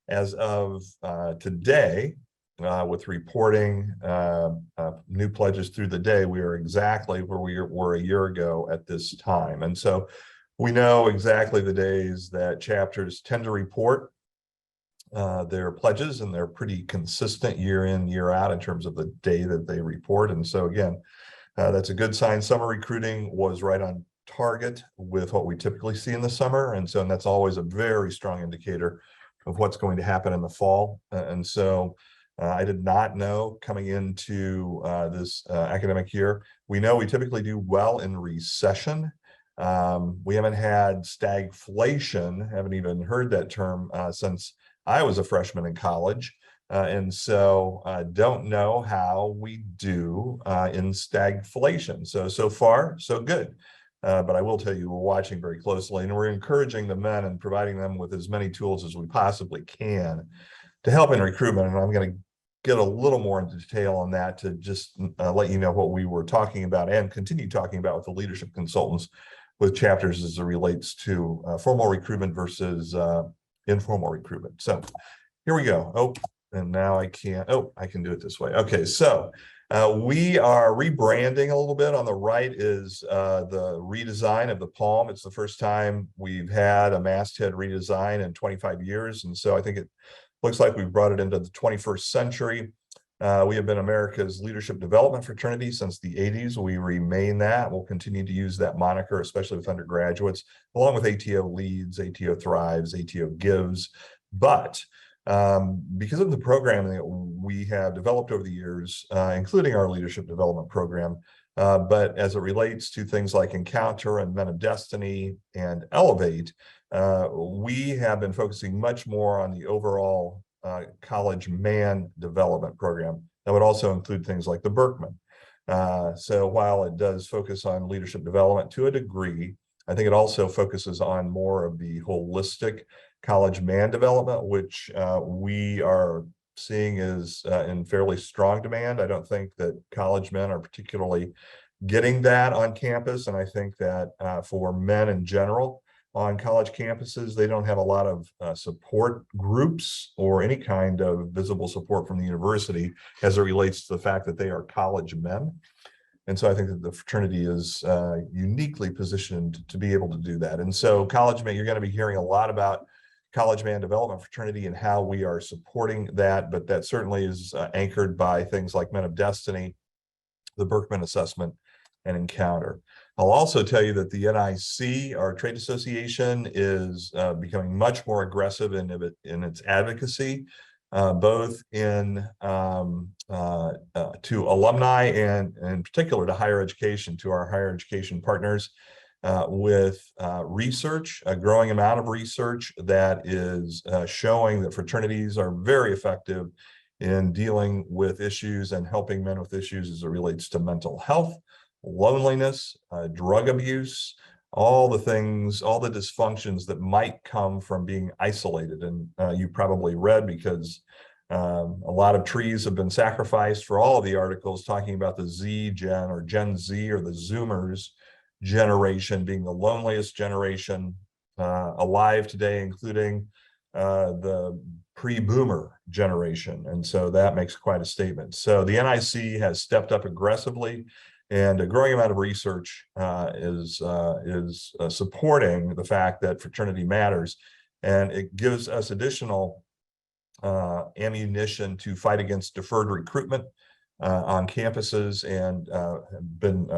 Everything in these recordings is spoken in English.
as of today, with reporting new pledges through the day, we are exactly where we were a year ago at this time. And so we know exactly the days that chapters tend to report their pledges, and they're pretty consistent year in, year out in terms of the day that they report. And so again, that's a good sign. Summer recruiting was right on target with what we typically see in the summer. And that's always a very strong indicator of what's going to happen in the fall. I did not know coming into this academic year. We know we typically do well in recession. We haven't had stagflation, haven't even heard that term since I was a freshman in college. Don't know how we do in stagflation. So far, so good. But I will tell you, we're watching very closely, and we're encouraging the men and providing them with as many tools as we possibly can to help in recruitment. And I'm going to get a little more into detail on that to just let you know what we were talking about and continue talking about with the leadership consultants with chapters as it relates to formal recruitment versus informal recruitment. So here we go. Oh, and now I can't. Oh, I can do it this way. Okay, so we are rebranding a little bit. On the right is the redesign of the palm. It's the first time we've had a masthead redesign in 25 years. And so I think it looks like we've brought it into the 21st century. We have been America's leadership development fraternity since the 80s. We remain that. We'll continue to use that moniker, especially with undergraduates, along with ATO leads, ATO thrives, ATO gives. But because of the programming that we have developed over the years, including our leadership development program, but as it relates to things like Encounter and Men of Destiny and Elevate, we have been focusing much more on the overall college man development program. That would also include things like the Berkman. So while it does focus on leadership development to a degree, I think it also focuses on more of the holistic college man development, which we are seeing is in fairly strong demand. I don't think that college men are particularly getting that on campus. And I think that for men in general on college campuses, they don't have a lot of support groups or any kind of visible support from the university as it relates to the fact that they are college men. And so I think that the fraternity is uniquely positioned to be able to do that. And so college man, you're going to be hearing a lot about college man development fraternity and how we are supporting that, but that certainly is anchored by things like Men of Destiny, the Berkman Assessment, and Encounter. I'll also tell you that the NIC, our trade association, is becoming much more aggressive in its advocacy, both in to alumni and in particular to higher education, to our higher education partners, with research, a growing amount of research that is showing that fraternities are very effective in dealing with issues and helping men with issues as it relates to mental health, loneliness, drug abuse, all the things, all the dysfunctions that might come from being isolated. And you probably read, because a lot of trees have been sacrificed for all of the articles talking about the Z Gen or Gen Z or the Zoomers generation being the loneliest generation alive today, including the pre-boomer generation. And so that makes quite a statement. So the NIC has stepped up aggressively, and a growing amount of research is supporting the fact that fraternity matters, and it gives us additional ammunition to fight against deferred recruitment on campuses, and have been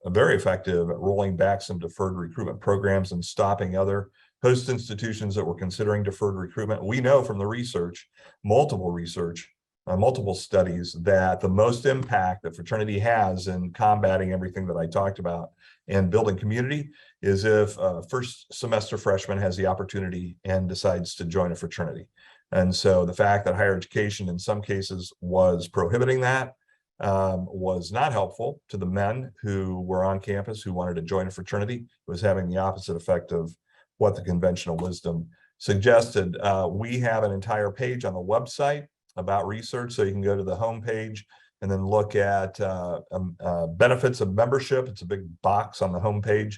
very effective at rolling back some deferred recruitment programs and stopping other host institutions that were considering deferred recruitment. We know from the research, multiple studies, that the most impact that fraternity has in combating everything that I talked about and building community is if a first semester freshman has the opportunity and decides to join a fraternity. And so the fact that higher education in some cases was prohibiting that was not helpful to the men who were on campus who wanted to join a fraternity. It was having the opposite effect of what the conventional wisdom suggested. We have an entire page on the website about research, so you can go to the homepage and then look at benefits of membership. It's a big box on the homepage,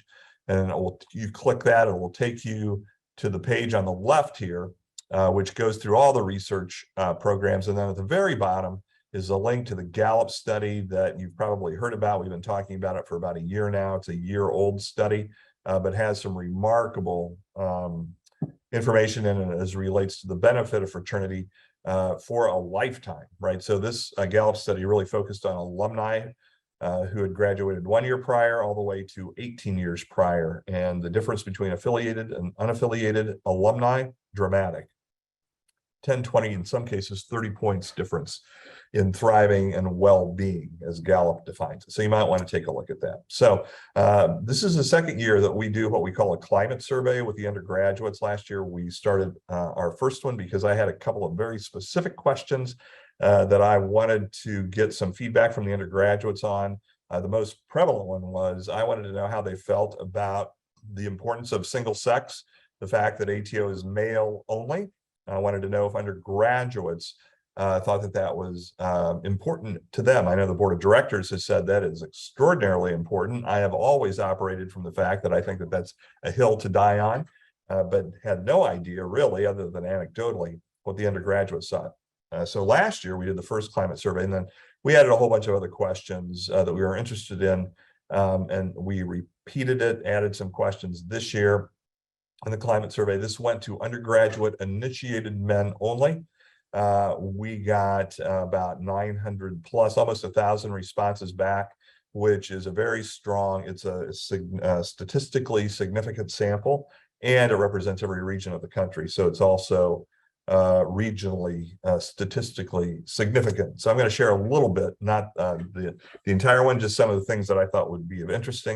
and you click that, it will take you to the page on the left here which goes through all the research programs. And then at the very bottom is a link to the Gallup study that you've probably heard about. We've been talking about it for about a year now. It's a year-old study, but has some remarkable information in it as relates to the benefit of fraternity for a lifetime, right? So this Gallup study really focused on alumni who had graduated 1 year prior all the way to 18 years prior. And the difference between affiliated and unaffiliated alumni, dramatic. 10, 20, in some cases, 30 points difference in thriving and well-being, as Gallup defines it. So you might want to take a look at that. So this is the second year that we do what we call a climate survey with the undergraduates. Last year, we started our first one because I had a couple of very specific questions that I wanted to get some feedback from the undergraduates on. The most prevalent one was I wanted to know how they felt about the importance of single sex, the fact that ATO is male only. I wanted to know if undergraduates thought that that was important to them. I know the board of directors has said that is extraordinarily important. I have always operated from the fact that I think that that's a hill to die on, but had no idea really, other than anecdotally, what the undergraduates thought. So last year we did the first climate survey, and then we added a whole bunch of other questions that we were interested in, and we repeated it, added some questions this year. In the climate survey, this went to undergraduate initiated men only. We got about 900 plus, almost 1,000 responses back, which is a very strong, it's a statistically significant sample, and it represents every region of the country. So it's also regionally statistically significant. So I'm going to share a little bit, not the entire one, just some of the things that I thought would be of interest.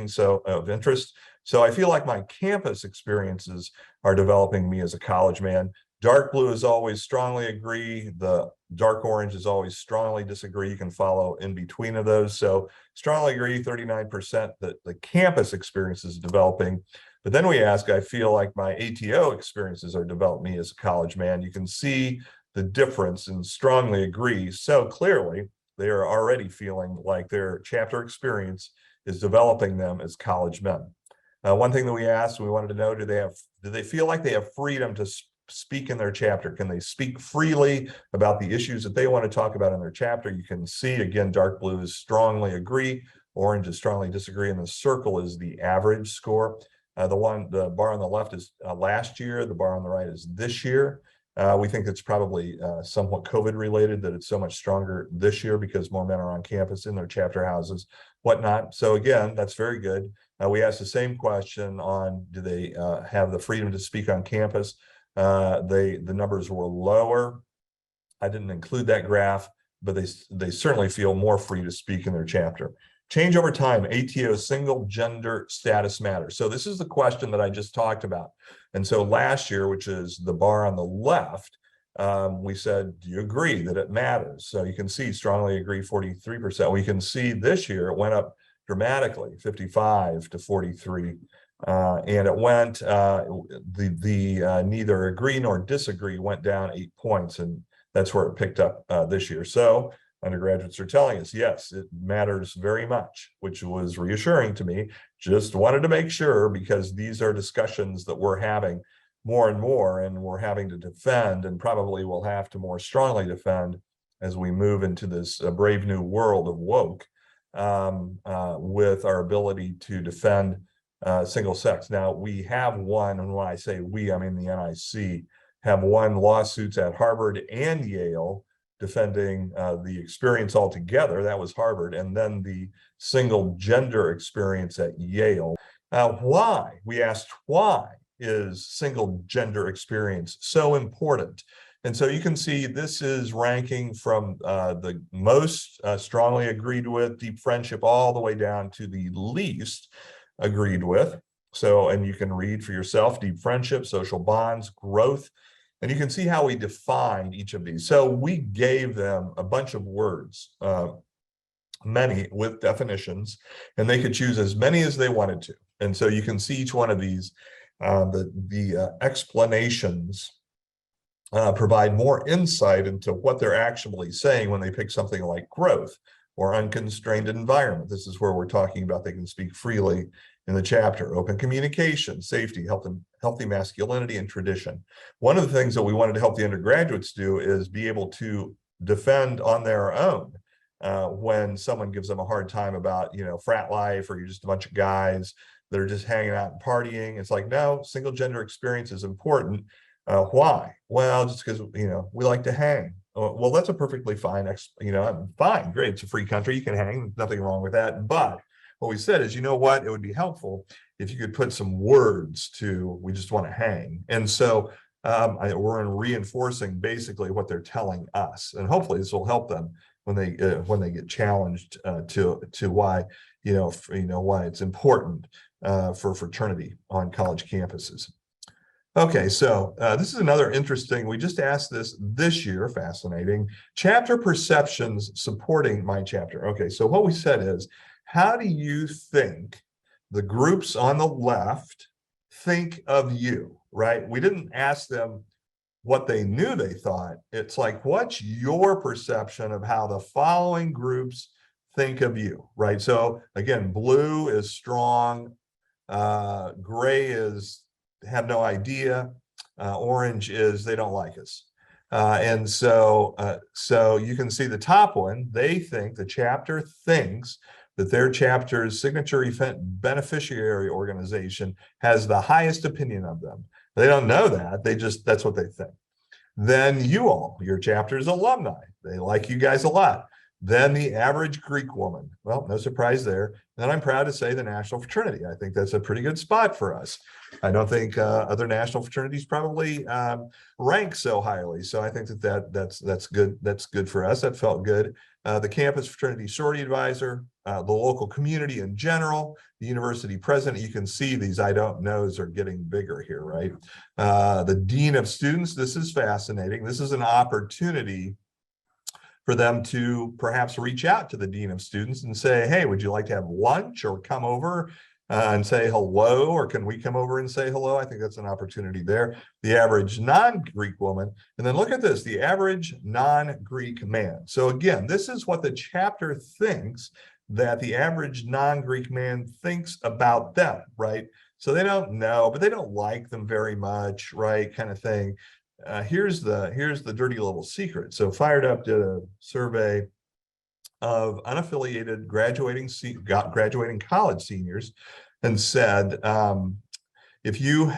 So I feel like my campus experiences are developing me as a college man. Dark blue is always strongly agree. The dark orange is always strongly disagree. You can follow in between of those. So strongly agree, 39%, that the campus experience is developing. But then we ask, I feel like my ATO experiences are developing me as a college man. You can see the difference and strongly agree. So clearly, they are already feeling like their chapter experience is developing them as college men. One thing that we asked, we wanted to know, do they feel like they have freedom to speak in their chapter? Can they speak freely about the issues that they want to talk about in their chapter? You can see, again, dark blue is strongly agree, orange is strongly disagree, and the circle is the average score. The bar on the left is last year, the bar on the right is this year. We think it's probably somewhat COVID related that it's so much stronger this year because more men are on campus in their chapter houses, whatnot. So again, that's very good. We asked the same question on, do they have the freedom to speak on campus? The numbers were lower. I didn't include that graph, but they certainly feel more free to speak in their chapter. Change over time, ATO single gender status matters. So this is the question that I just talked about. And so last year, which is the bar on the left, we said, do you agree that it matters? So you can see strongly agree 43%. We can see this year it went up dramatically, 55 to 43. And it went, neither agree nor disagree went down 8 points. And that's where it picked up this year. So undergraduates are telling us, yes, it matters very much, which was reassuring to me. Just wanted to make sure, because these are discussions that we're having more and more, and we're having to defend, and probably will have to more strongly defend as we move into this brave new world of woke, with our ability to defend single sex. Now, we have won, and when I say we, I mean the NIC, have won lawsuits at Harvard and Yale defending the experience altogether. That was Harvard, and then the single gender experience at Yale. Why? We asked, why is single gender experience so important? And so you can see this is ranking from the most strongly agreed with, deep friendship, all the way down to the least agreed with. So, and you can read for yourself, deep friendship, social bonds, growth, and you can see how we define each of these. So we gave them a bunch of words, many with definitions, and they could choose as many as they wanted to. And so you can see each one of these, the explanations provide more insight into what they're actually saying when they pick something like growth. or unconstrained environment. This is where we're talking about they can speak freely in the chapter. Open communication, safety, healthy masculinity, and tradition. One of the things that we wanted to help the undergraduates do is be able to defend on their own when someone gives them a hard time about, frat life, or you're just a bunch of guys that are just hanging out and partying. It's like, no, single gender experience is important. Why? Well, just because, we like to hang. Well, that's a perfectly fine, fine, great. It's a free country. You can hang. Nothing wrong with that. But what we said is, you know what? It would be helpful if you could put some words to, we just want to hang. And so we're reinforcing basically what they're telling us. And hopefully this will help them when they get challenged to why, why it's important for fraternity on college campuses. Okay, so this is another interesting, we just asked this year, fascinating, chapter perceptions supporting my chapter. Okay, so what we said is, how do you think the groups on the left think of you, right? We didn't ask them what they knew they thought. It's like, what's your perception of how the following groups think of you, right? So again, blue is strong, gray is have no idea, orange is they don't like us. And so you can see the top one, they think, the chapter thinks that their chapter's signature event beneficiary organization has the highest opinion of them. They don't know that, that's what they think. Then your chapter's alumni, they like you guys a lot. Then the average Greek woman, well, no surprise there. Then I'm proud to say the National Fraternity. I think that's a pretty good spot for us. I don't think other national fraternities probably rank so highly. So I think that's good. That's good for us. That felt good. The campus fraternity sorority advisor, the local community in general, the university president. You can see these I don't knows are getting bigger here, right? The dean of students. This is fascinating. This is an opportunity for them to perhaps reach out to the dean of students and say, hey, would you like to have lunch or come over and say hello, or can we come over and say hello? I think that's an opportunity there. The average non-Greek woman, and then look at this, the average non-Greek man. So again, this is what the chapter thinks that the average non-Greek man thinks about them, right? So they don't know, but they don't like them very much, right? Kind of thing. Here's the dirty little secret. So Fired Up did a survey of unaffiliated graduating college seniors and said, if you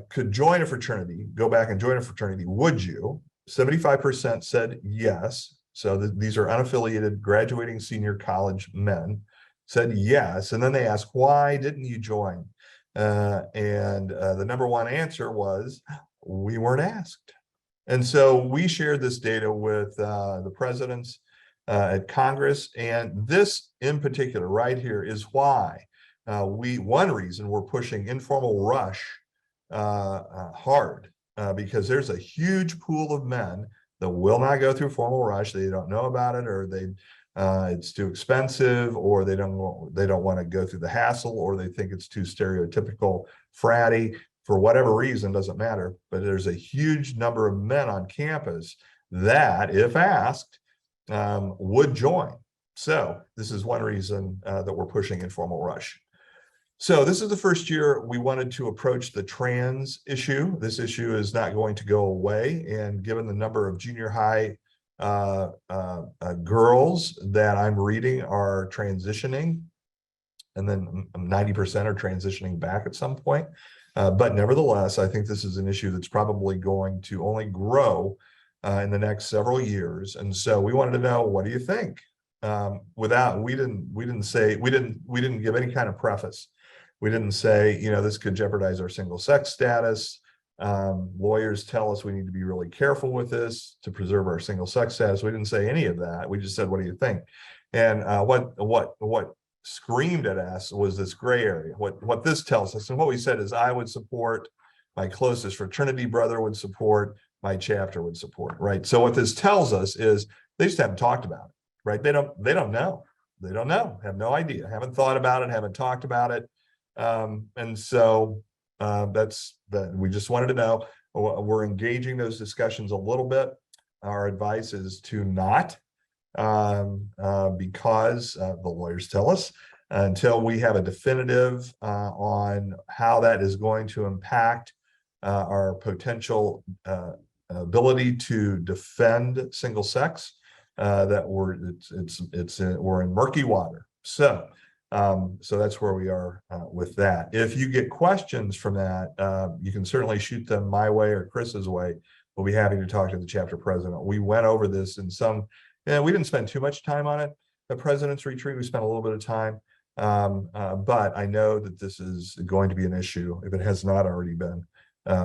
could join a fraternity, go back and join a fraternity, would you? 75% said yes. So these are unaffiliated graduating senior college men, said yes. And then they asked, why didn't you join? And the number one answer was, we weren't asked. And so we shared this data with the presidents at Congress. And this in particular right here is why one reason we're pushing informal rush hard, because there's a huge pool of men that will not go through formal rush. They don't know about it, or it's too expensive, or they don't want to go through the hassle, or they think it's too stereotypical fratty. For whatever reason, doesn't matter, but there's a huge number of men on campus that, if asked, would join. So this is one reason that we're pushing informal rush. So this is the first year we wanted to approach the trans issue. This issue is not going to go away, and given the number of junior high girls that I'm reading are transitioning, and then 90% are transitioning back at some point. But nevertheless, I think this is an issue that's probably going to only grow in the next several years. And so we wanted to know, what do you think? We didn't give any kind of preface. We didn't say, this could jeopardize our single sex status. Lawyers tell us we need to be really careful with this to preserve our single sex status. We didn't say any of that. We just said, what do you think? And what screamed at us was this gray area. What this tells us, and what we said is, I would support, my closest fraternity brother would support, my chapter would support, right? So what this tells us is they just haven't talked about it, right? They don't know, have no idea, haven't thought about it, haven't talked about it. And so we just wanted to know. We're engaging those discussions a little bit. our advice is to not, because the lawyers tell us until we have a definitive on how that is going to impact our potential ability to defend single sex, that we're in murky water. So that's where we are with that. If you get questions from that, you can certainly shoot them my way or Chris's way. We'll be happy to talk to the chapter president. We went over this in some, we didn't spend too much time on it. The president's retreat, we spent a little bit of time. But I know that this is going to be an issue, if it has not already been,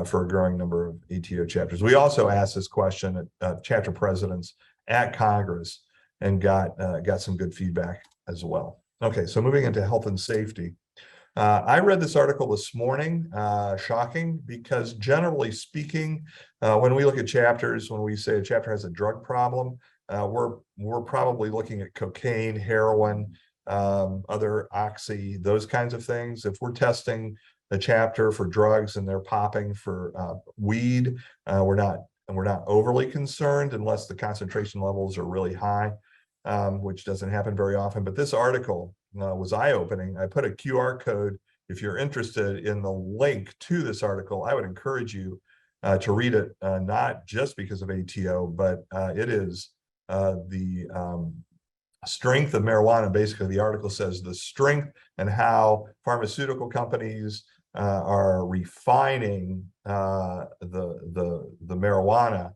for a growing number of ATO chapters. We also asked this question at chapter presidents at Congress and got some good feedback as well. Okay, so moving into health and safety. I read this article this morning, shocking, because generally speaking, when we look at chapters, when we say a chapter has a drug problem, we're probably looking at cocaine, heroin, other oxy, those kinds of things. If we're testing a chapter for drugs and they're popping for weed, we're not overly concerned unless the concentration levels are really high, which doesn't happen very often. But this article was eye-opening. I put a QR code. If you're interested in the link to this article, I would encourage you to read it, not just because of ATO, but it is the strength of marijuana. Basically, the article says the strength and how pharmaceutical companies are refining the marijuana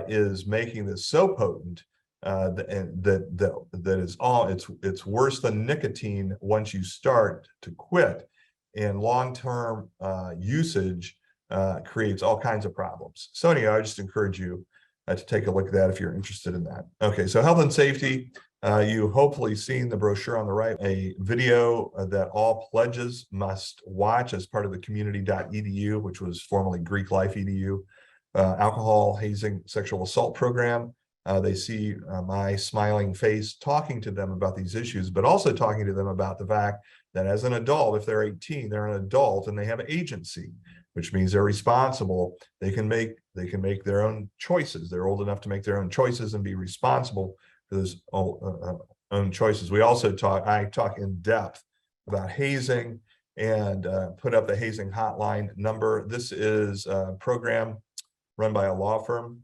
is making this so potent that is all it's worse than nicotine once you start to quit, and long-term usage creates all kinds of problems. So anyway, I just encourage you to take a look at that if you're interested in that. Okay, so health and safety. You hopefully seen the brochure on the right, a video that all pledges must watch as part of the community.edu, which was formerly Greek Life EDU, alcohol, hazing, sexual assault program. They see my smiling face talking to them about these issues, but also talking to them about the fact that as an adult, if they're 18, they're an adult and they have agency, which means they're responsible. They can make their own choices. They're old enough to make their own choices and be responsible for those own choices. We also I talk in depth about hazing and put up the hazing hotline number. This is a program run by a law firm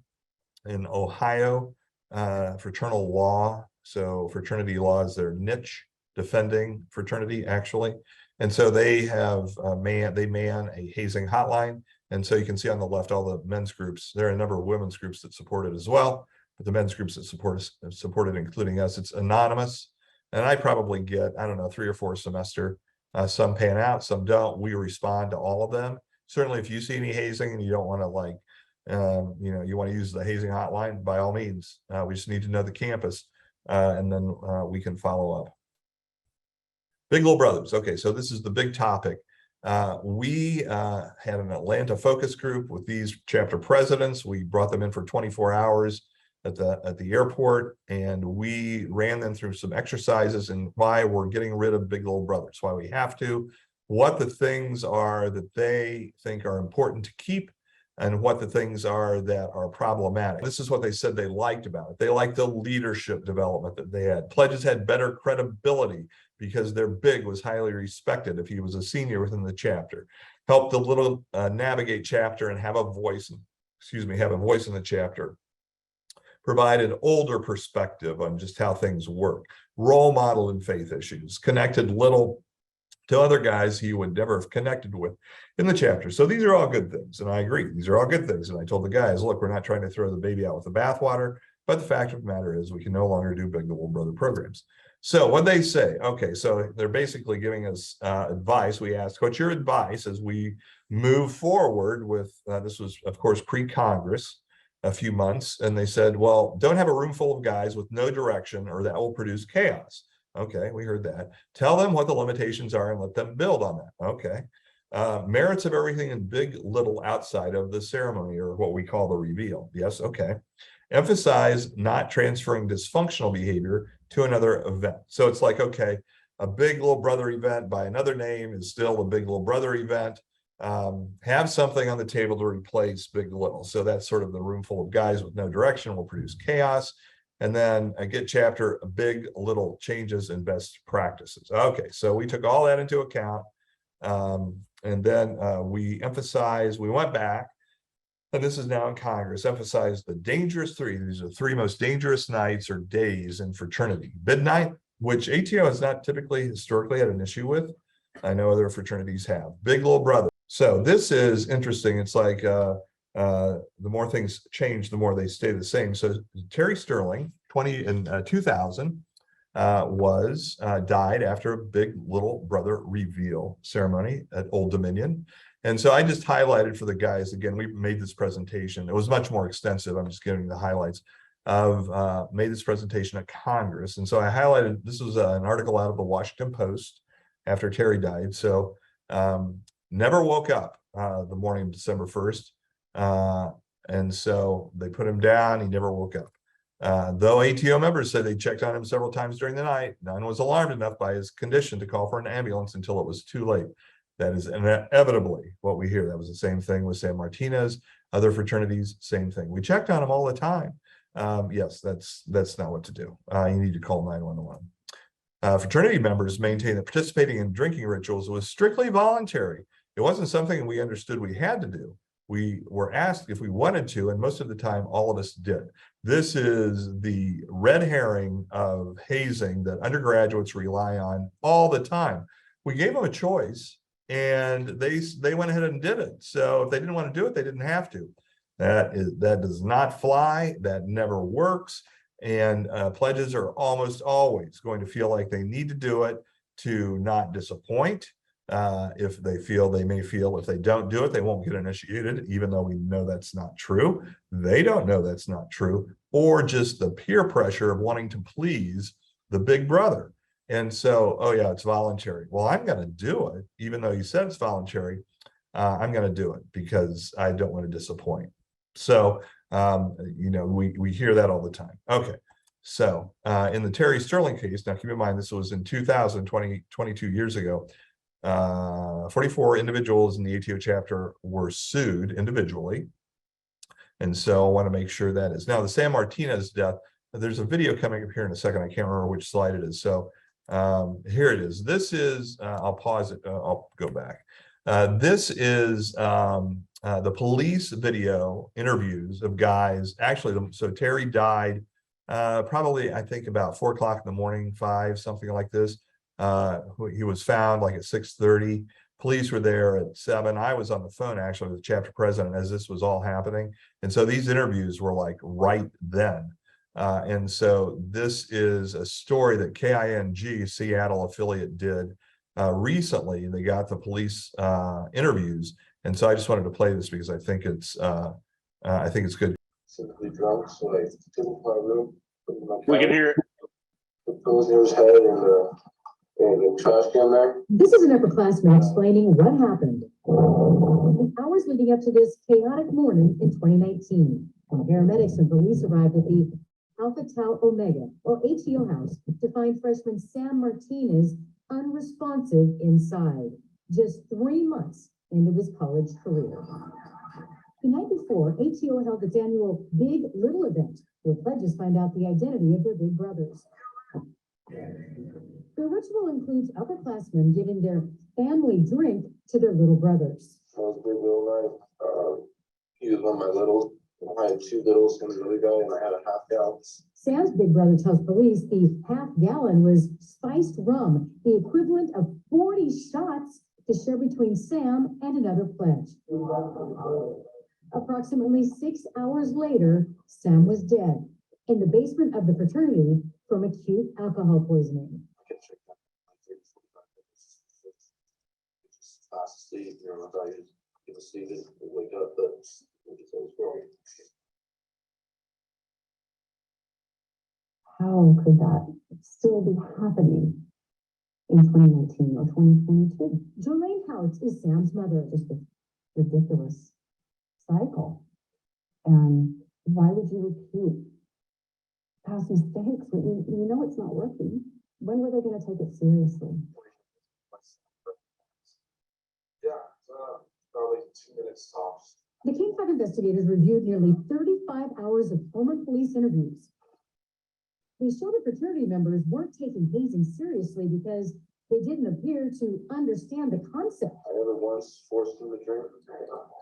in Ohio, fraternal law. So fraternity law is their niche, defending fraternity actually. And so they have they man a hazing hotline. And so you can see on the left all the men's groups. There are a number of women's groups that support it as well, but the men's groups that support it, including us, it's anonymous. And I probably get, I don't know, 3 or 4 a semester. Some pan out, some don't. We respond to all of them. Certainly, if you see any hazing and you don't want to you want to use the hazing hotline, by all means. We just need to know the campus, and then we can follow up. Big Little Brothers. Okay, so this is the big topic. We had an Atlanta focus group with these chapter presidents. We brought them in for 24 hours at the airport, and we ran them through some exercises and why we're getting rid of Big Little Brothers, why we have to, what the things are that they think are important to keep, and what the things are that are problematic. This is what they said they liked about it. They liked the leadership development that they had. Pledges had better credibility because their big was highly respected if he was a senior within the chapter. Helped the little navigate chapter and have a voice, have a voice in the chapter. Provided older perspective on just how things work. Role model in faith issues. Connected little to other guys he would never have connected with in the chapter. So these are all good things, and I agree. These are all good things. And I told the guys, look, we're not trying to throw the baby out with the bathwater, but the fact of the matter is we can no longer do Big Little Brother programs. So what they say, okay, so they're basically giving us advice. We asked, what's your advice as we move forward with, this was, of course, pre-Congress, a few months, and they said, well, don't have a room full of guys with no direction or that will produce chaos. Okay, we heard that. Tell them what the limitations are and let them build on that. Okay. Merits of everything in big, little outside of the ceremony, or what we call the reveal. Yes, okay. Emphasize not transferring dysfunctional behavior to another event. So it's like, okay, a Big Little Brother event by another name is still a Big Little Brother event. have something on the table to replace big little. So that's sort of the room full of guys with no direction will produce chaos. And then I get chapter big little changes in best practices. Okay, so we took all that into account. And then we went back, and this is now in Congress, emphasized the dangerous three. These are the three most dangerous nights or days in fraternity. Midnight, which ATO has not typically historically had an issue with. I know other fraternities have. Big little brother. So this is interesting. It's like the more things change, the more they stay the same. So Terry Sterling, 2000, died after a big little brother reveal ceremony at Old Dominion. And so I just highlighted for the guys, again, we made this presentation. It was much more extensive. I'm just giving the highlights of made this presentation at Congress. And so I highlighted, this was an article out of the Washington Post after Terry died. So never woke up the morning of December 1st. And so they put him down. He never woke up. Though ATO members said they checked on him several times during the night, none was alarmed enough by his condition to call for an ambulance until it was too late. That is inevitably what we hear. That was the same thing with San Martinez, other fraternities, same thing. We checked on him all the time. Yes, that's not what to do. You need to call 911. Fraternity members maintain that participating in drinking rituals was strictly voluntary. It wasn't something we understood we had to do. We were asked if we wanted to, and most of the time, all of us did. This is the red herring of hazing that undergraduates rely on all the time. We gave them a choice, and they went ahead and did it. So if they didn't want to do it, they didn't have to. That does not fly. That never works. And pledges are almost always going to feel like they need to do it to not disappoint. If they may feel if they don't do it, they won't get initiated, even though we know that's not true. They don't know that's not true, or just the peer pressure of wanting to please the big brother. And so, oh yeah, it's voluntary. Well, I'm going to do it, even though you said it's voluntary. I'm going to do it because I don't want to disappoint. So, we hear that all the time. Okay. So in the Terry Sterling case, now keep in mind, this was in 2000, 22 years ago. 44 individuals in the ATO chapter were sued individually. And so I want to make sure that is. Now, the San Martinez death, there's a video coming up here in a second. I can't remember which slide it is. So here it is. This is, I'll pause it. I'll go back. This is the police video interviews of guys. Actually, so Terry died probably, I think, about 4 o'clock in the morning, 5, something like this. He was found like at 6:30. Police were there at 7. I was on the phone actually with the chapter president as this was all happening. And so these interviews were like right then. And so this is a story that KING, Seattle affiliate, did recently. They got the police interviews. And so I just wanted to play this because I think it's good. Simply drunk, so I took my room. We can hear it. Put pillows in his head and the trash can there. This is an upperclassman explaining what happened. The hours leading up to this chaotic morning in 2019, paramedics and police arrived at the Alpha Tau Omega, or ATO house, to find freshman Sam Martinez unresponsive inside, just 3 months into his college career. The night before, ATO held its annual Big Little event, where pledges find out the identity of their big brothers. The ritual includes upperclassmen giving their family drink to their little brothers. That was a big little night. He was one of my littles. I had 2 littles and another guy, and I had a half gallon. Sam's big brother tells police the half-gallon was spiced rum, the equivalent of 40 shots to share between Sam and another pledge. Approximately 6 hours later, Sam was dead in the basement of the fraternity from acute alcohol poisoning. Fast asleep, I thought he was sleeping, wake up, but it's always growing. How could that still be happening in 2019 or 2022? Jolene Houts is Sam's mother. Just a ridiculous cycle. And why would you repeat past mistakes when you know it's not working? When were they going to take it seriously? Yeah, It's tough. The K-5 investigators reviewed nearly 35 hours of former police interviews. They showed that fraternity members weren't taking hazing seriously because they didn't appear to understand the concept. I never once forced him to drink.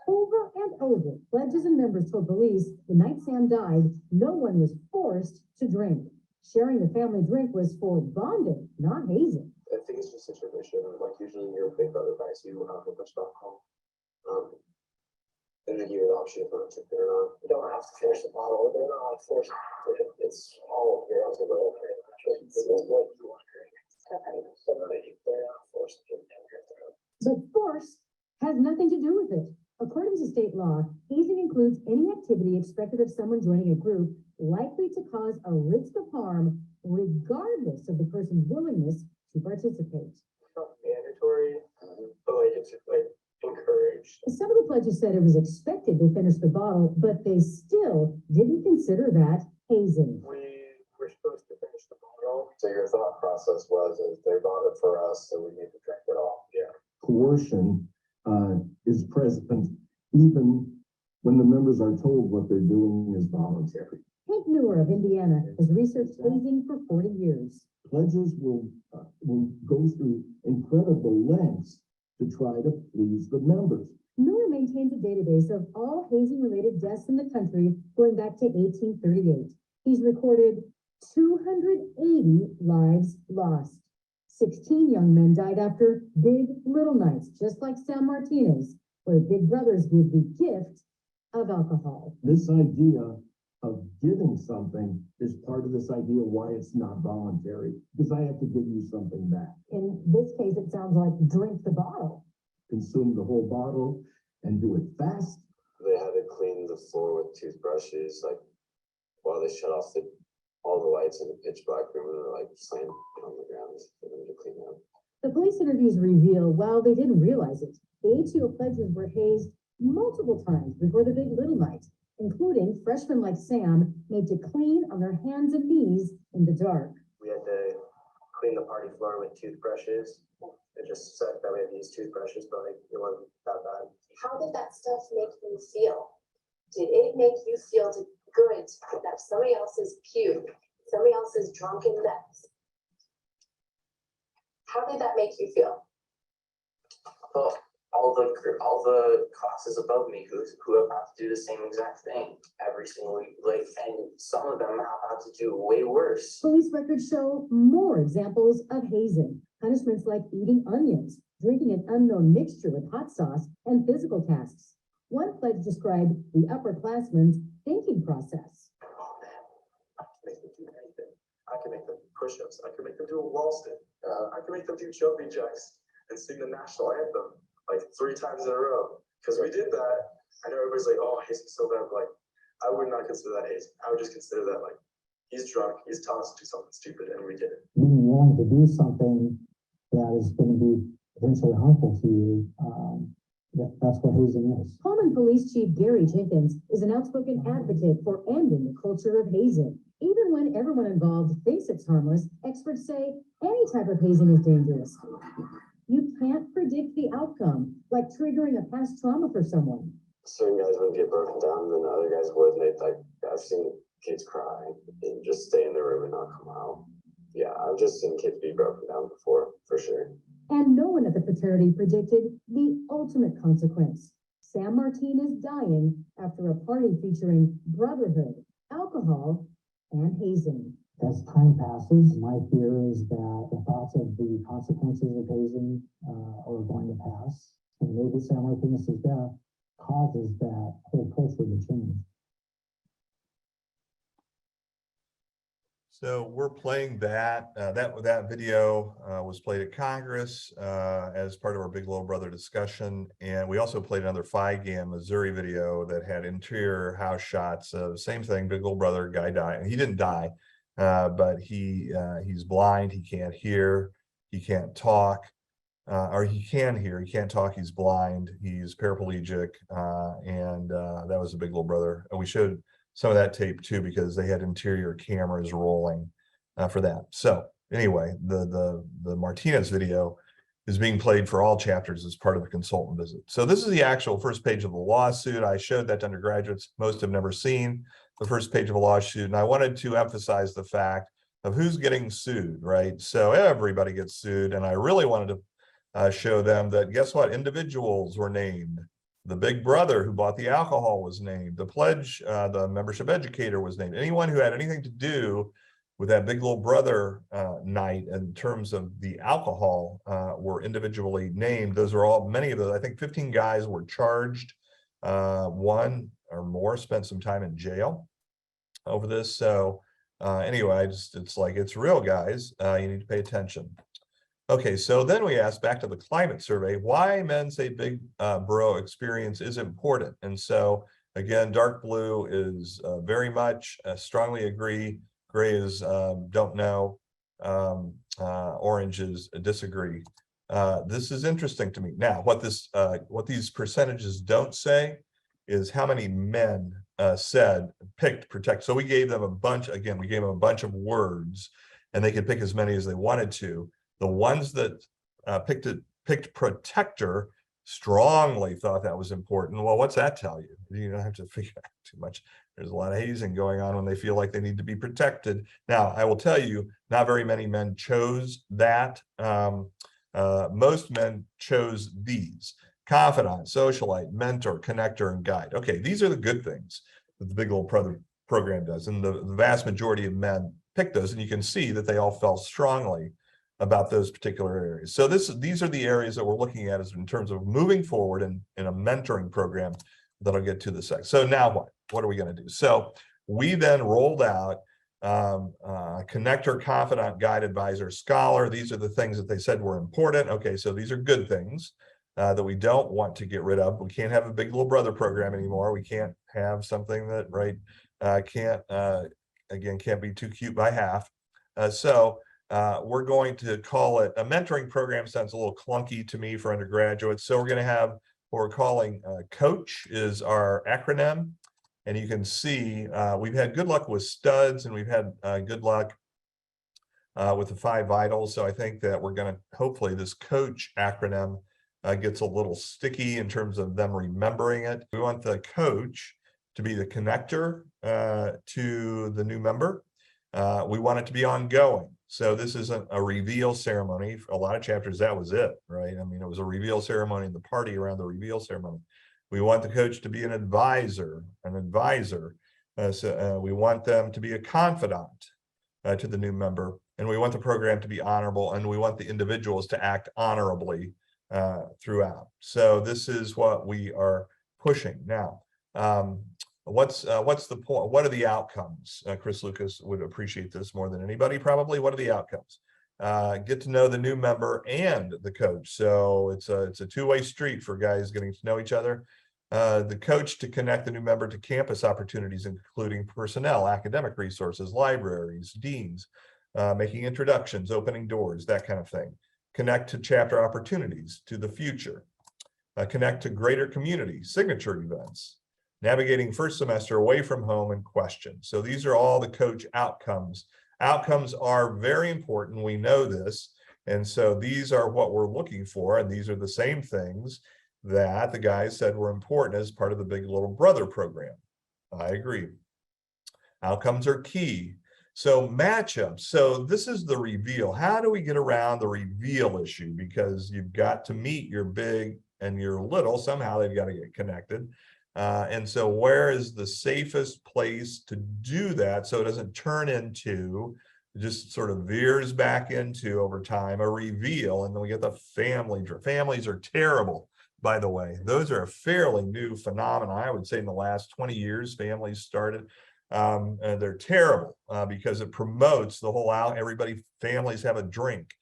Over and over, pledges and members told police the night Sam died, no one was forced to drink. Sharing the family drink was for bonding, not hazing. I think it's just a tradition. Like usually your big brother buys you a bunch of alcohol. And then you have the option if you want to drink it or not. You don't have to finish the bottle. They're not forced to drink it. It's all your own will. It's what you want to drink. They're not forced to drink it. But force has nothing to do with it. According to state law, hazing includes any activity expected of someone joining a group likely to cause a risk of harm, regardless of the person's willingness to participate. It's not mandatory, but like it's like encouraged. Some of the pledges said it was expected to finish the bottle, but they still didn't consider that hazing. We were supposed to finish the bottle. So your thought process was, is they bought it for us, so we need to drink it all. Yeah. Coercion is present even when the members are told what they're doing is voluntary. Hank Newer of Indiana has researched hazing for 40 years. Pledges will go through incredible lengths to try to please the members. Newer maintains a database of all hazing-related deaths in the country going back to 1838. He's recorded 280 lives lost. 16 young men died after Big Little Nights, just like San Martinez, where big brothers give the gift of alcohol. This idea of giving something is part of this idea why it's not voluntary, because I have to give you something back. In this case, it sounds like drink the bottle. Consume the whole bottle and do it fast. They had to clean the floor with toothbrushes, like while they shut off all the lights in the pitch black room, and they're like slammed on the ground for them to clean up. The police interviews reveal, while they didn't realize it, the ATO pledges were hazed multiple times before the Big Little Night, including freshmen like Sam made to clean on their hands and knees in the dark. We had to clean the party floor with toothbrushes. It just said that we had to use toothbrushes, but like, it wasn't that bad. How did that stuff make you feel? Did it make you feel good that somebody else's puke, somebody else's drunken mess? How did that make you feel? Well, all the classes above me who have had to do the same exact thing every single week, like, and some of them have had to do way worse. Police records show more examples of hazing, punishments like eating onions, drinking an unknown mixture with hot sauce, and physical tasks. One pledge described the upperclassmen's thinking process. Oh man, I can make them do anything. I can make them push-ups. I can make them do a wall sit. I can make them do jumping jacks and sing the national anthem like 3 times in a row. Because we did that. I know everybody's like, oh, hazing's so bad. But like, I would not consider that hazing. I would just consider that like, he's drunk, he's telling us to do something stupid, and we did it. Being willing to do something that is going to be potentially harmful to you, that's what hazing is. Pullman Police Chief Gary Jenkins is an outspoken advocate for ending the culture of hazing. Even when everyone involved thinks it's harmless, experts say any type of hazing is dangerous. You can't predict the outcome, like triggering a past trauma for someone. Certain guys would get broken down, and then other guys would. And like, I've seen kids cry and just stay in the room and not come out. Yeah, I've just seen kids be broken down before, for sure. And no one at the fraternity predicted the ultimate consequence. Sam Martinez dying after a party featuring brotherhood, alcohol, and hazing. As time passes, my fear is that the thoughts of the consequences of hazing are going to pass. And maybe Sam Martinez's death causes that whole culture to change. So we're playing that. That video was played at Congress as part of our Big Little Brother discussion. And we also played another FIGAM Missouri video that had interior house shots of same thing, Big Little Brother, guy died. And he didn't die, but he's blind, he can't hear, he can't talk, or he can hear, he can't talk, he's blind, he's paraplegic, and that was a Big Little Brother. And we showed some of that tape too, because they had interior cameras rolling for that. So anyway, the Martinez video is being played for all chapters as part of the consultant visit. So this is the actual first page of the lawsuit. I showed that to undergraduates. Most have never seen the first page of a lawsuit. And I wanted to emphasize the fact of who's getting sued, right? So everybody gets sued. And I really wanted to show them that, guess what? Individuals were named. The big brother who bought the alcohol was named. The pledge, the membership educator was named. Anyone who had anything to do with that big little brother night in terms of the alcohol were individually named. Those are all, many of those, I think 15 guys were charged. One or more spent some time in jail over this. So anyway, it's like, it's real, guys. You need to pay attention. Okay, so then we asked, back to the climate survey, why men say big bro experience is important. And so again, dark blue is very much strongly agree. Gray is don't know. Orange is disagree. This is interesting to me. Now, what these percentages don't say is how many men picked protect. So we gave them a bunch. Again, we gave them a bunch of words, and they could pick as many as they wanted to. The ones that picked protector strongly thought that was important. Well, what's that tell you? You don't have to figure out too much. There's a lot of hazing going on when they feel like they need to be protected. Now, I will tell you, not very many men chose that. Most men chose these: confidant, socialite, mentor, connector, and guide. Okay, these are the good things that the Big Little Brother program does. And the vast majority of men picked those, and you can see that they all felt strongly about those particular areas. So these are the areas that we're looking at as in terms of moving forward in a mentoring program that I'll get to the second. So now what? What are we going to do? So we then rolled out connector, confidant, guide, advisor, scholar. These are the things that they said were important. Okay, so these are good things that we don't want to get rid of. We can't have a Big Little Brother program anymore. We can't have something that, right, can't be too cute by half. So we're going to call it a mentoring program. Sounds a little clunky to me for undergraduates. So we're going to have what we're calling COACH is our acronym. And you can see we've had good luck with studs, and we've had good luck with the 5 vitals. So I think that we're going to, hopefully this COACH acronym gets a little sticky in terms of them remembering it. We want the coach to be the connector to the new member. We want it to be ongoing. So this isn't a reveal ceremony. For a lot of chapters, that was it, right? I mean, it was a reveal ceremony and the party around the reveal ceremony. We want the coach to be an advisor. So we want them to be a confidant to the new member. And we want the program to be honorable, and we want the individuals to act honorably throughout. So this is what we are pushing. Now, what's the point? What are the outcomes? Chris Lucas would appreciate this more than anybody, probably. What are the outcomes? Get to know the new member and the coach. So it's a two-way street for guys getting to know each other. The coach to connect the new member to campus opportunities, including personnel, academic resources, libraries, deans, making introductions, opening doors, that kind of thing. Connect to chapter opportunities, to the future. Connect to greater community, signature events, navigating first semester away from home, and questions. So these are all the coach outcomes. Outcomes are very important. We know this. And so these are what we're looking for. And these are the same things that the guys said were important as part of the Big Little Brother program. I agree. Outcomes are key. So matchups. So this is the reveal. How do we get around the reveal issue? Because you've got to meet your big and your little. Somehow they've got to get connected. And so where is the safest place to do that so it doesn't turn into, just sort of veers back into over time, a reveal? And then we get the family. Families are terrible, by the way. Those are a fairly new phenomenon. I would say in the last 20 years, families started. And they're terrible because it promotes the whole families have a drink.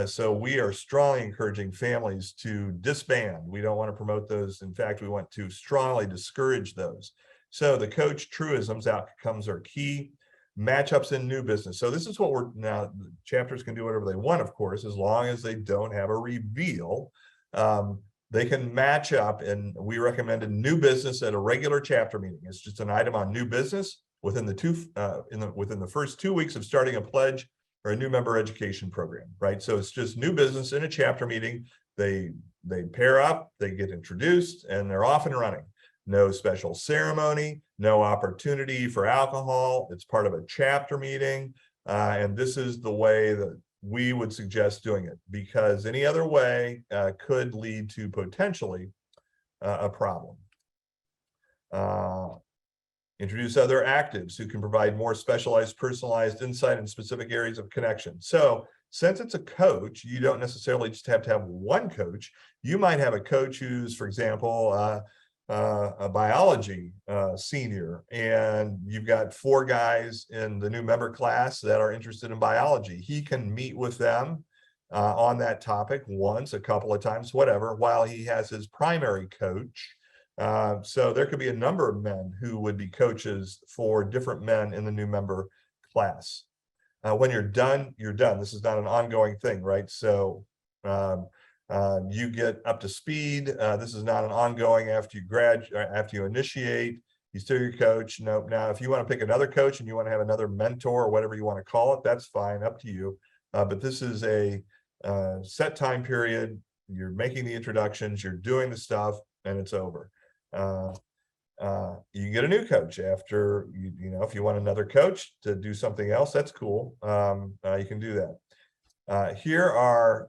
So we are strongly encouraging families to disband. We don't want to promote those. In fact, we want to strongly discourage those. So the coach truisms, outcomes are key. Matchups in new business. So this is what we're now, the chapters can do whatever they want, of course, as long as they don't have a reveal. They can match up, and we recommended new business at a regular chapter meeting. It's just an item on new business within the first 2 weeks of starting a pledge. or a new member education program, right? So it's just new business in a chapter meeting. They pair up, they get introduced, and they're off and running. No special ceremony, no opportunity for alcohol. It's part of a chapter meeting. And this is the way that we would suggest doing it, because any other way could lead to potentially a problem. Introduce other actives who can provide more specialized, personalized insight in specific areas of connection. So since it's a coach, you don't necessarily just have to have one coach. You might have a coach who's, for example, a biology senior, and you've got 4 guys in the new member class that are interested in biology. He can meet with them on that topic once, a couple of times, whatever, while he has his primary coach. So there could be a number of men who would be coaches for different men in the new member class. When you're done, you're done. This is not an ongoing thing, right? So you get up to speed. This is not an ongoing after you graduate, after you initiate, you still your coach. No, now if you want to pick another coach and you want to have another mentor or whatever you want to call it, that's fine, up to you. But this is a set time period. You're making the introductions, you're doing the stuff, and it's over. You get a new coach after, you know, if you want another coach to do something else, that's cool. You can do that. Here are,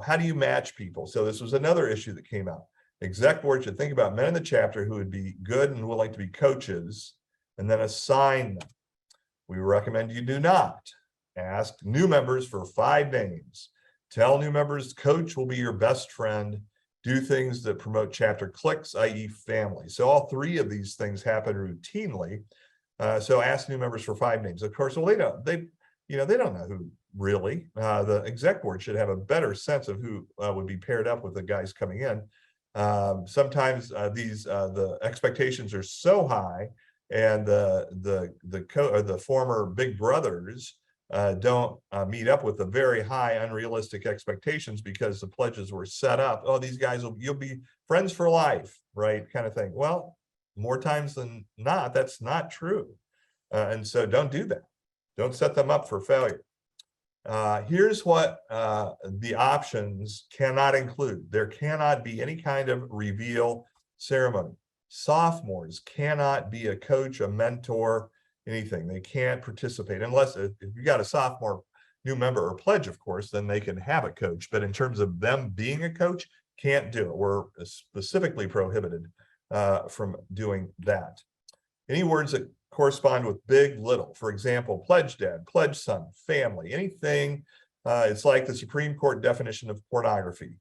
how do you match people? So this was another issue that came out. Exec board should think about men in the chapter who would be good and willing to be coaches, and then assign them. We recommend you do not ask new members for 5 names. Tell new members coach will be your best friend. Do things that promote chapter cliques, i.e. family. So all 3 of these things happen routinely. So ask new members for 5 names. Of course, well, they don't know who really. The exec board should have a better sense of who would be paired up with the guys coming in. Sometimes the expectations are so high, and the former big brothers don't meet up with the very high unrealistic expectations because the pledges were set up. Oh, these guys you'll be friends for life, right? Kind of thing. Well, more times than not, that's not true. And so don't do that. Don't set them up for failure. Here's what the options cannot include. There cannot be any kind of reveal ceremony. Sophomores cannot be a coach, a mentor, anything. They can't participate unless if you got a sophomore new member or pledge, of course, then they can have a coach. But in terms of them being a coach, can't do it. We're specifically prohibited from doing that. Any words that correspond with big, little, for example, pledge dad, pledge son, family, anything. It's like the Supreme Court definition of pornography.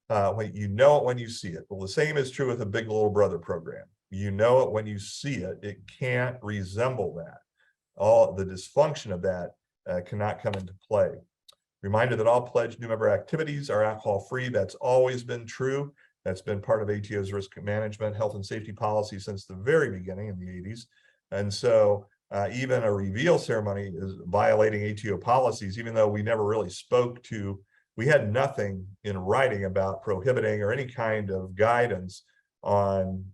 When you know it when you see it. Well, the same is true with a big little brother program. You know it when you see it. It can't resemble that. All the dysfunction of that cannot come into play. Reminder that all pledged new member activities are alcohol-free. That's always been true. That's been part of ATO's risk management, health and safety policy since the very beginning in the 80s. And so even a reveal ceremony is violating ATO policies, even though we never really spoke to, we had nothing in writing about prohibiting or any kind of guidance on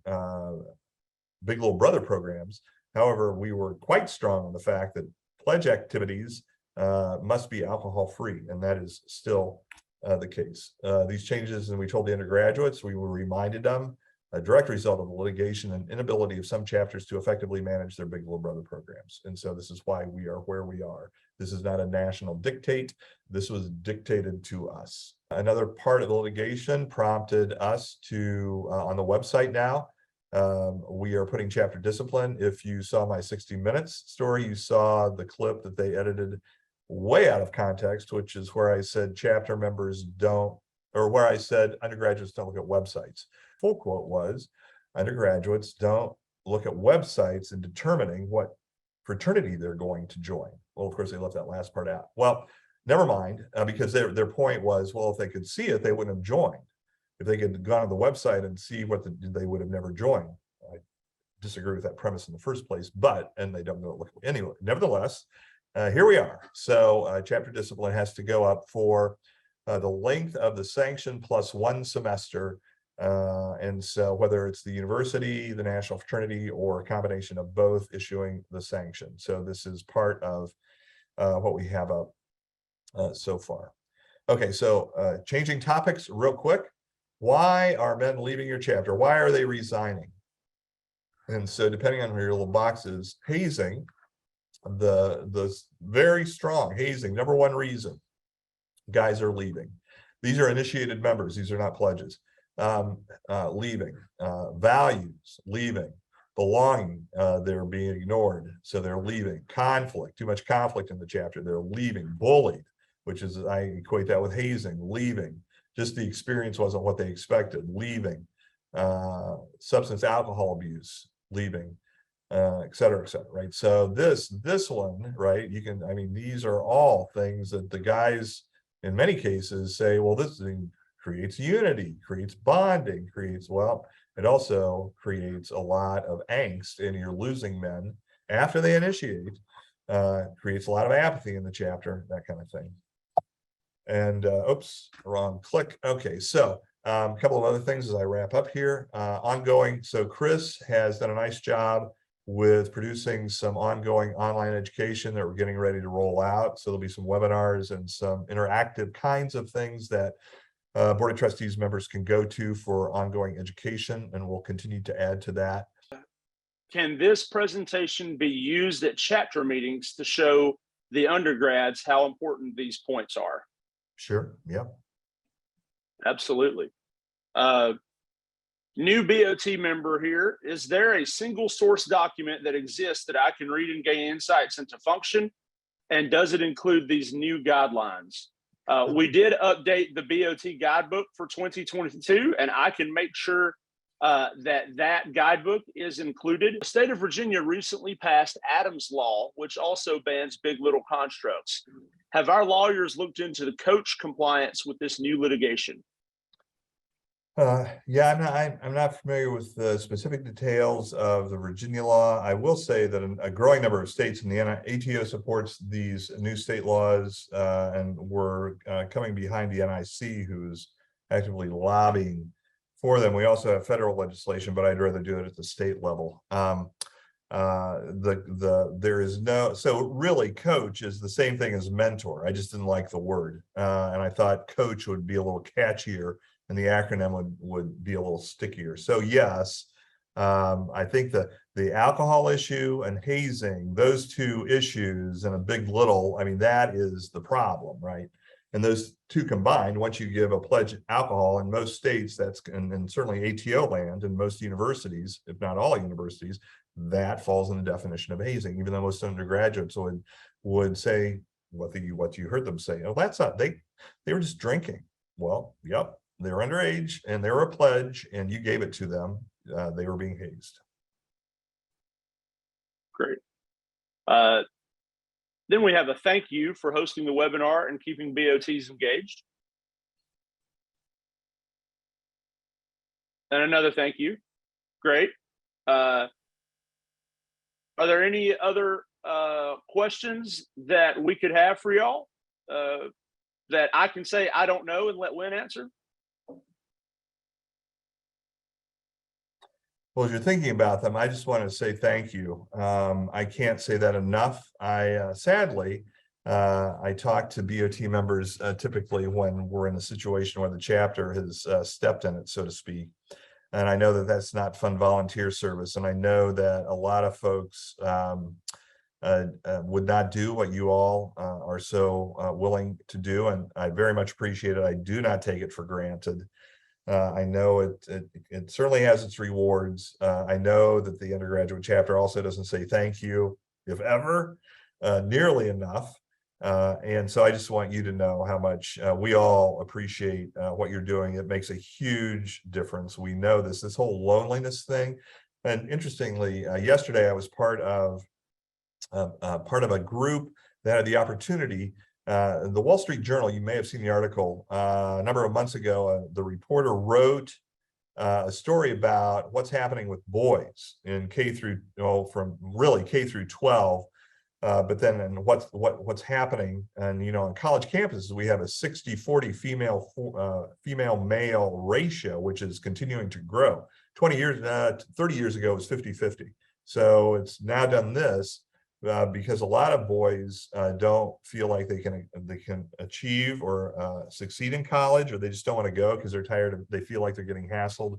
big little brother programs. However, we were quite strong on the fact that pledge activities must be alcohol-free, and that is still the case. These changes, and we told the undergraduates, we were reminded them, a direct result of the litigation and inability of some chapters to effectively manage their big little brother programs. And so this is why we are where we are. This is not a national dictate. This was dictated to us. Another part of the litigation prompted us to, on the website now, we are putting chapter discipline. If you saw my 60 Minutes story, you saw the clip that they edited way out of context, which is where I said chapter members don't, or where I said undergraduates don't look at websites. Full quote was, undergraduates don't look at websites in determining what fraternity they're going to join. Well, of course, they left that last part out. Well, never mind, because their point was, well, if they could see it, they wouldn't have joined. If they could gone to the website and see what they would have never joined. I disagree with that premise in the first place, and they don't know it. Anyway, nevertheless, here we are. So chapter discipline has to go up for the length of the sanction plus 1 semester. And so whether it's the university, the national fraternity, or a combination of both issuing the sanction. So this is part of what we have up so far. Okay, so changing topics real quick. Why are men leaving your chapter? Why are they resigning? And so depending on where your little box is, hazing, the very strong hazing, number one reason guys are leaving. These are initiated members. These are not pledges. Leaving, values, leaving, belonging, they're being ignored. So they're leaving. Conflict, too much conflict in the chapter. They're leaving. Bullied, which is, I equate that with hazing, leaving. Just the experience wasn't what they expected, leaving. Substance alcohol abuse, leaving, et cetera, right? So this one, right, you can, I mean, these are all things that the guys in many cases say, well, this thing creates unity, creates bonding, creates, well, it also creates a lot of angst, and you're losing men after they initiate, creates a lot of apathy in the chapter, that kind of thing. And oops, wrong click. Okay, so a couple of other things as I wrap up here. Ongoing, so Chris has done a nice job with producing some ongoing online education that we're getting ready to roll out. So there'll be some webinars and some interactive kinds of things that Board of Trustees members can go to for ongoing education, and we'll continue to add to that. Can this presentation be used at chapter meetings to show the undergrads how important these points are? Sure, yeah. Absolutely. New BOT member here. Is there a single source document that exists that I can read and gain insights into function? And does it include these new guidelines? We did update the BOT guidebook for 2022, and I can make sure that guidebook is included. The state of Virginia recently passed Adams Law, which also bans big little constructs. Have our lawyers looked into the coach compliance with this new litigation? Yeah, I'm not familiar with the specific details of the Virginia law. I will say that a growing number of states in the ATO supports these new state laws, and we're coming behind the NIC, who's actively lobbying for them. We also have federal legislation, but I'd rather do it at the state level. There is no, so really coach is the same thing as mentor. I just didn't like the word, and I thought coach would be a little catchier, and the acronym would be a little stickier. So yes, I think the alcohol issue and hazing, those two issues and a big little, I mean, that is the problem, right? And those two combined, once you give a pledge alcohol in most states, that's, and certainly ATO land and most universities, if not all universities, that falls in the definition of hazing, even though most undergraduates would say what you heard them say. Oh, that's not, they were just drinking. Well, yep. They were underage and they were a pledge and you gave it to them. They were being hazed. Great. Then we have a thank you for hosting the webinar and keeping BOTs engaged. And another thank you. Great. Are there any other questions that we could have for y'all that I can say I don't know and let Wynn answer? Well, as you're thinking about them, I just want to say thank you. I can't say that enough. Sadly, I talk to BOT members typically when we're in a situation where the chapter has stepped in it, so to speak. And I know that that's not fun volunteer service. And I know that a lot of folks would not do what you all are so willing to do. And I very much appreciate it. I do not take it for granted. I know it certainly has its rewards. I know that the undergraduate chapter also doesn't say thank you, if ever, nearly enough. And so I just want you to know how much we all appreciate what you're doing. It makes a huge difference. We know this whole loneliness thing. And interestingly, yesterday I was part of a group that had the opportunity. The Wall Street Journal, you may have seen the article a number of months ago. The reporter wrote a story about what's happening with boys in K through, from really K through 12, but then and what's happening. And on college campuses, we have a 60-40 female male ratio, which is continuing to grow. 30 years ago, it was 50-50. So it's now done this. because a lot of boys don't feel like they can achieve or succeed in college, or they just don't want to go because they're tired of, they feel like they're getting hassled.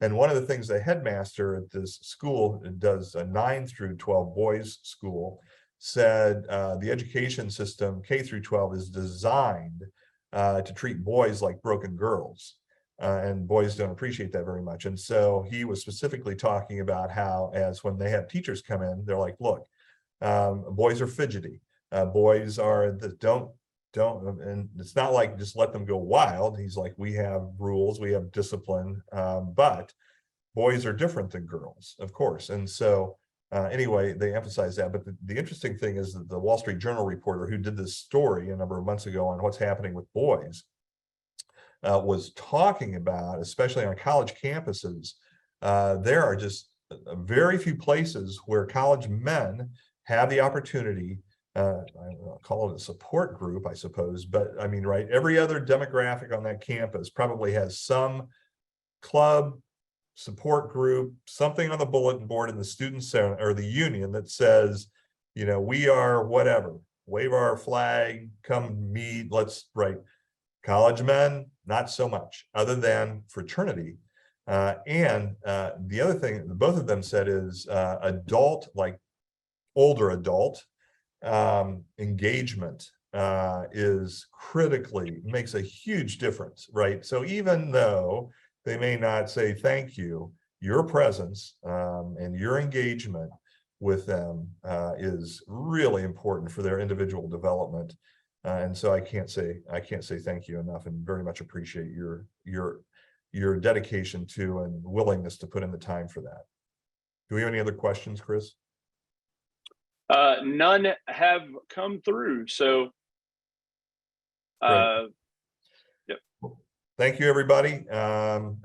And one of the things the headmaster at this school does, a 9 through 12 boys school, said the education system K through 12 is designed to treat boys like broken girls. And boys don't appreciate that very much. And so he was specifically talking about how, as when they have teachers come in, they're like, look, boys are fidgety. Boys are that don't, and it's not like just let them go wild. He's like, we have rules, we have discipline, but boys are different than girls, of course. And so anyway, they emphasize that. But the interesting thing is that the Wall Street Journal reporter who did this story a number of months ago on what's happening with boys was talking about, especially on college campuses, there are just very few places where college men have the opportunity, I'll call it a support group, I suppose, but I mean, right, every other demographic on that campus probably has some club, support group, something on the bulletin board in the student center or the union that says, you know, we are whatever, wave our flag, come meet, let's, right. College men, not so much, other than fraternity. And the other thing both of them said is adult, like older adult engagement is critically, makes a huge difference, right? So even though they may not say thank you, your presence and your engagement with them is really important for their individual development. And so I can't say thank you enough, and very much appreciate your dedication to and willingness to put in the time for that. Do we have any other questions, Chris? None have come through. So Yep. Thank you, everybody.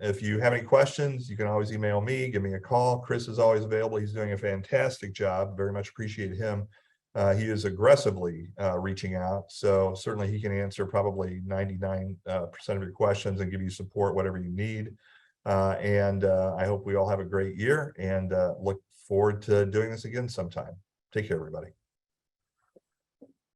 If you have any questions, you can always email me, give me a call. Chris is always available. He's doing a fantastic job. Very much appreciate him. He is aggressively reaching out, so certainly he can answer probably 99% of your questions and give you support, whatever you need. And I hope we all have a great year, and look forward to doing this again sometime. Take care, everybody.